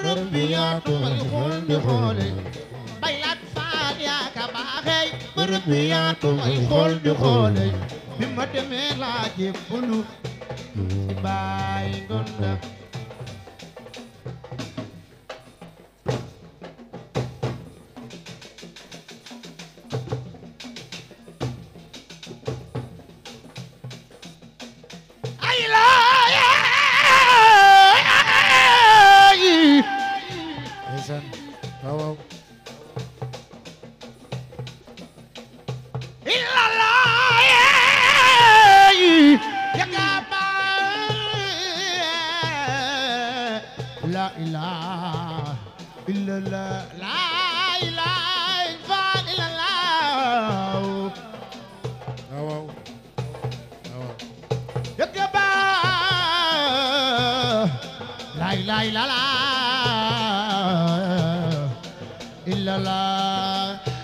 murabbiyaatu may xool di xoole baylaat faal yaa ka baaxee murabbiyaatu may xool di xoole bi ma demee laa jébbalu ci Baay Ngonda La ilaha illallah la ilaha illallah waaw yakaba la ilaha illallah